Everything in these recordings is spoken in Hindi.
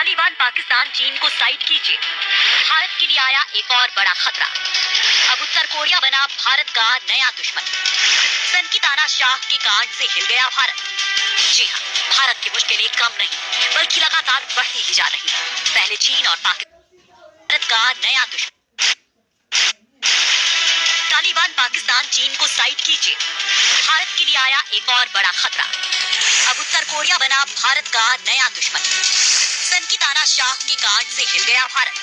तालिबान पाकिस्तान चीन को साइड कीजिए। भारत के लिए आया एक और बड़ा खतरा। अब उत्तर कोरिया बना भारत का नया दुश्मन। सन की तानाशाह के कांड से हिल गया भारत। जी हाँ, भारत की मुश्किलें कम नहीं बल्कि लगातार बढ़ती ही जा रही है। पहले चीन और पाकिस्तान, भारत का नया दुश्मन। तालिबान पाकिस्तान चीन को साइड कीजिए। भारत के लिए आया एक और बड़ा खतरा। अब उत्तर कोरिया बना भारत का नया दुश्मन। सन की तानाशाह के कांड से हिल गया भारत।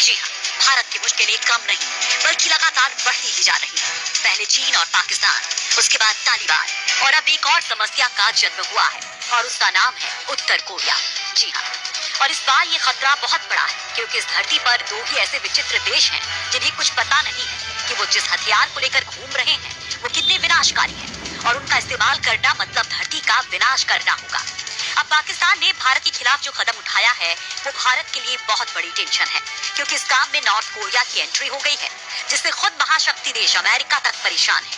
जी हाँ, भारत की मुश्किलें कम नहीं बल्कि लगातार बढ़ती ही जा रही है। पहले चीन और पाकिस्तान, उसके बाद तालिबान और अब एक और समस्या का जन्म हुआ है और उसका नाम है उत्तर कोरिया। जी हाँ, और इस बार ये खतरा बहुत बड़ा है क्योंकि इस धरती पर दो ही ऐसे विचित्र देश हैं जिन्हें कुछ पता नहीं है कि वो जिस हथियार को लेकर घूम रहे हैं वो कितने विनाशकारी हैं और उनका इस्तेमाल करना मतलब धरती का विनाश करना होगा। अब पाकिस्तान ने भारत के खिलाफ जो कदम उठाया है वो भारत के लिए बहुत बड़ी टेंशन है क्योंकि इस काम में नॉर्थ कोरिया की एंट्री हो गई है जिससे खुद महाशक्ति देश अमेरिका तक परेशान है।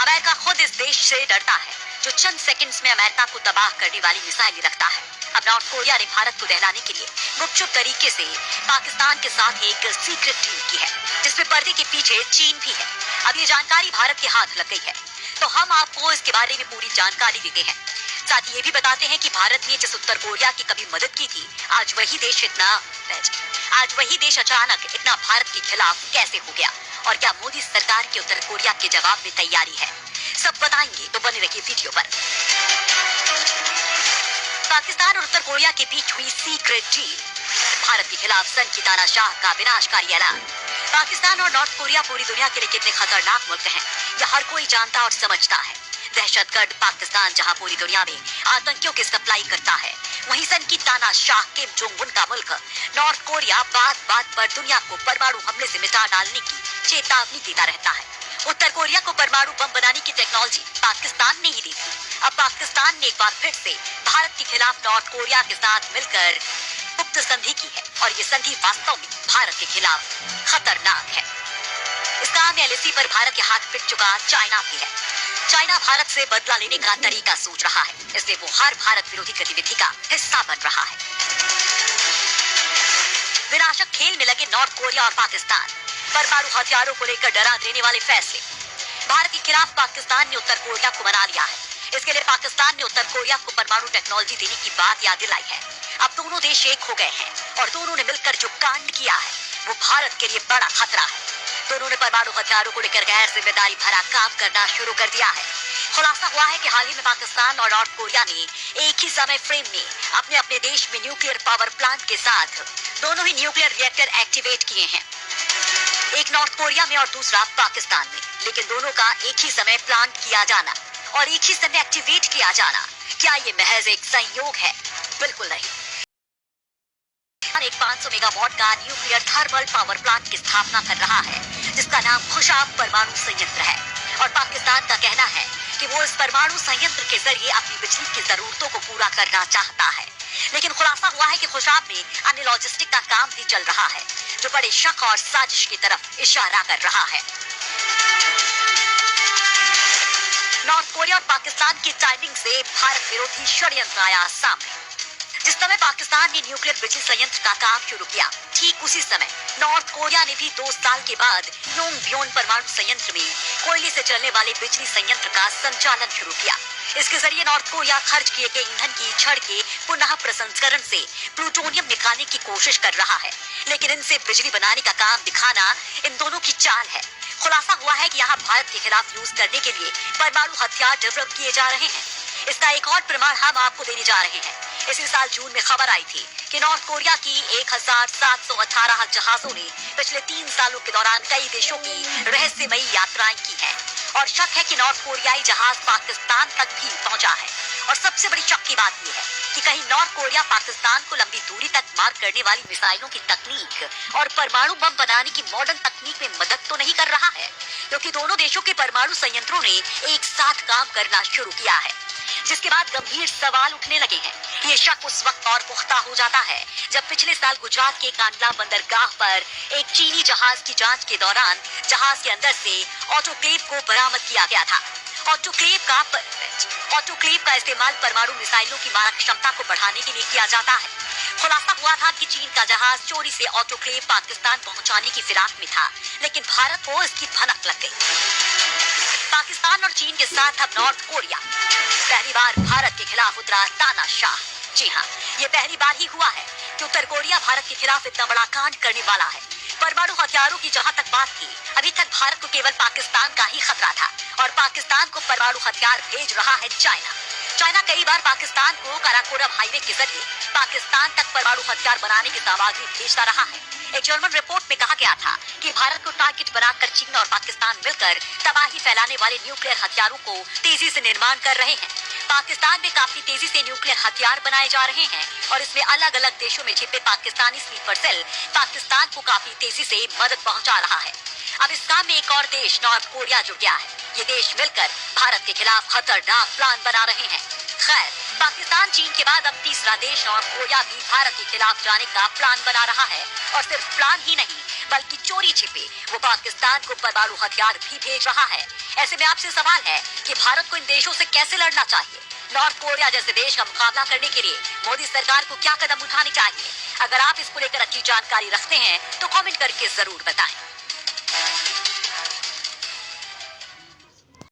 अमेरिका खुद इस देश से डरता है जो चंद सेकंड्स में अमेरिका को तबाह करने वाली मिसाइल रखता है। अब नॉर्थ कोरिया ने भारत को दहलाने के लिए गुपचुप तरीके से पाकिस्तान के साथ एक सीक्रेट डील की है जिसमें पर्दे के पीछे चीन भी है। अब ये जानकारी भारत के हाथ लग गई है तो हम आपको इसके बारे में पूरी जानकारी देते हैं। साथ ही ये भी बताते हैं कि भारत ने जिस उत्तर कोरिया की कभी मदद की थी आज वही देश अचानक इतना भारत के खिलाफ कैसे हो गया और क्या मोदी सरकार की उत्तर कोरिया के जवाब में तैयारी है, सब बताएंगे तो बने रहिए वीडियो पर। पाकिस्तान और उत्तर कोरिया के बीच हुई सीक्रेट डील, भारत के खिलाफ सन की तानाशाह का विनाशकारी ऐलान। पाकिस्तान और नॉर्थ कोरिया पूरी दुनिया के लिए कितने खतरनाक मुल्क हैं यह हर कोई जानता और समझता है। दहशतगर्द पाकिस्तान जहां पूरी दुनिया में आतंकियों की सप्लाई करता है, वहीं सन की तानाशाह किम जोंग उन का मुल्क नॉर्थ कोरिया बात बात पर दुनिया को परमाणु हमले से मिटा डालने की चेतावनी देता रहता है। उत्तर कोरिया को परमाणु बम बनाने की टेक्नोलॉजी पाकिस्तान ने ही दी थी। अब पाकिस्तान ने एक बार फिर से भारत के खिलाफ नॉर्थ कोरिया के साथ मिलकर गुप्त संधि की है और ये संधि वास्तव में भारत के खिलाफ खतरनाक है। इस काम में एलएसी पर भारत के हाथ पिट चुका चाइना भी है। चाइना भारत से बदला लेने का तरीका सोच रहा है, इसलिए वो हर भारत विरोधी गतिविधि का हिस्सा बन रहा है। विनाशक खेल में लगे नॉर्थ कोरिया और पाकिस्तान, परमाणु हथियारों को लेकर डरा देने वाले फैसले। भारत के खिलाफ पाकिस्तान ने उत्तर कोरिया को मना लिया है। इसके लिए पाकिस्तान ने उत्तर कोरिया को परमाणु टेक्नोलॉजी देने की बात याद दिलाई है। अब दोनों देश एक हो गए हैं और दोनों ने मिलकर जो कांड किया है वो भारत के लिए बड़ा खतरा है। दोनों ने परमाणु हथियारों को लेकर गैर जिम्मेदारी भरा काम करना शुरू कर दिया है। खुलासा हुआ है कि हाल ही में पाकिस्तान और नॉर्थ कोरिया ने एक ही समय फ्रेम में अपने अपने देश में न्यूक्लियर पावर प्लांट के साथ दोनों ही न्यूक्लियर रिएक्टर एक्टिवेट किए हैं, एक नॉर्थ कोरिया में और दूसरा पाकिस्तान में। लेकिन दोनों का एक ही समय प्लांट किया जाना और एक ही समय एक्टिवेट किया जाना, क्या ये महज एक संयोग है? बिल्कुल नहीं। एक 500 मेगावाट का न्यूक्लियर थर्मल पावर प्लांट की स्थापना कर रहा है जिसका नाम खुशाब परमाणु संयंत्र है और पाकिस्तान का कहना है कि वो इस परमाणु संयंत्र के जरिए अपनी बिजली की जरूरतों को पूरा करना चाहता है। लेकिन खुलासा हुआ है कि खुशाब में अन्य लॉजिस्टिक का काम भी चल रहा है जो बड़े शक और साजिश की तरफ इशारा कर रहा है। नॉर्थ कोरिया और पाकिस्तान की टाइमिंग से भारत विरोधी षड्यंत्र आया सामने। जिस समय पाकिस्तान ने न्यूक्लियर बिजली संयंत्र का काम शुरू किया, ठीक उसी समय नॉर्थ कोरिया ने भी 2 साल के बाद योंगबियोन परमाणु संयंत्र में कोयले से चलने वाले बिजली संयंत्र का संचालन शुरू किया। इसके जरिए नॉर्थ कोरिया खर्च किए गए ईंधन की छड़ के पुनः प्रसंस्करण से प्लूटोनियम निकालने की कोशिश कर रहा है। लेकिन इनसे बिजली बनाने का काम दिखाना इन दोनों की चाल है। खुलासा हुआ है कि यहाँ भारत के खिलाफ यूज करने के लिए परमाणु हथियार डेवलप किए जा रहे हैं। इसका एक और प्रमाण हम आपको देने जा रहे हैं। इसी साल जून में खबर आई थी कि नॉर्थ कोरिया की 1718 जहाजों ने पिछले 3 सालों के दौरान कई देशों की रहस्यमयी यात्राएं की हैं और शक है कि नॉर्थ कोरियाई जहाज पाकिस्तान तक भी पहुंचा है। और सबसे बड़ी शक की बात यह है कि कहीं नॉर्थ कोरिया पाकिस्तान को लंबी दूरी तक मार करने वाली मिसाइलों की तकनीक और परमाणु बम बनाने की मॉडर्न तकनीक में मदद तो नहीं कर रहा है, क्योंकि दोनों देशों के परमाणु संयंत्रों ने एक साथ काम करना शुरू किया है। जिसके बाद गंभीर सवाल उठने लगे हैं। ये शक उस वक्त और पुख्ता हो जाता है जब पिछले साल गुजरात के कांडला बंदरगाह पर एक चीनी जहाज की जांच के दौरान जहाज के अंदर से ऑटोक्लेव को बरामद किया गया था ऑटोक्लेव का बेनिफिट। ऑटोक्लेव का इस्तेमाल परमाणु मिसाइलों की मारक क्षमता को बढ़ाने के लिए किया जाता है। खुलासा हुआ था कि चीन का जहाज चोरी से ऑटोक्लेव पाकिस्तान पहुंचाने की फिराक में था, लेकिन भारत को इसकी भनक लग गई। पाकिस्तान और चीन के साथ अब नॉर्थ कोरिया। पहली बार भारत के खिलाफ उतरा तानाशाह। जी हाँ, ये पहली बार ही हुआ है कि उत्तर कोरिया भारत के खिलाफ इतना बड़ा कांड करने वाला है। परमाणु हथियारों की जहाँ तक बात थी, अभी तक भारत को केवल पाकिस्तान का ही खतरा था और पाकिस्तान को परमाणु हथियार भेज रहा है चाइना। चाइना कई बार पाकिस्तान को काराकोरम हाईवे के जरिए पाकिस्तान तक परमाणु हथियार बनाने की सामग्री भेजता रहा है। एक जर्मन रिपोर्ट में कहा गया था कि भारत को टारगेट बनाकर चीन और पाकिस्तान मिलकर तबाही फैलाने वाले न्यूक्लियर हथियारों को तेजी से निर्माण कर रहे हैं। पाकिस्तान में काफी तेजी से न्यूक्लियर हथियार बनाए जा रहे हैं और इसमें अलग अलग देशों में छिपे पाकिस्तानी स्लीपर सेल पाकिस्तान को काफी तेजी से मदद पहुंचा रहा है। अब इस काम में एक और देश नॉर्थ कोरिया जुड़ गया है। ये देश मिलकर भारत के खिलाफ खतरनाक प्लान बना रहे हैं। खैर, पाकिस्तान चीन के बाद अब तीसरा देश नॉर्थ कोरिया भी भारत के खिलाफ जाने का प्लान बना रहा है और सिर्फ प्लान ही नहीं बल्कि चोरी छिपे वो पाकिस्तान को परमाणु हथियार भी भेज रहा है। ऐसे में आपसे सवाल है कि भारत को इन देशों से कैसे लड़ना चाहिए। नॉर्थ कोरिया जैसे देश का मुकाबला करने के लिए मोदी सरकार को क्या कदम उठाने चाहिए। अगर आप इसको लेकर अच्छी जानकारी रखते हैं तो कमेंट करके जरूर बताएं।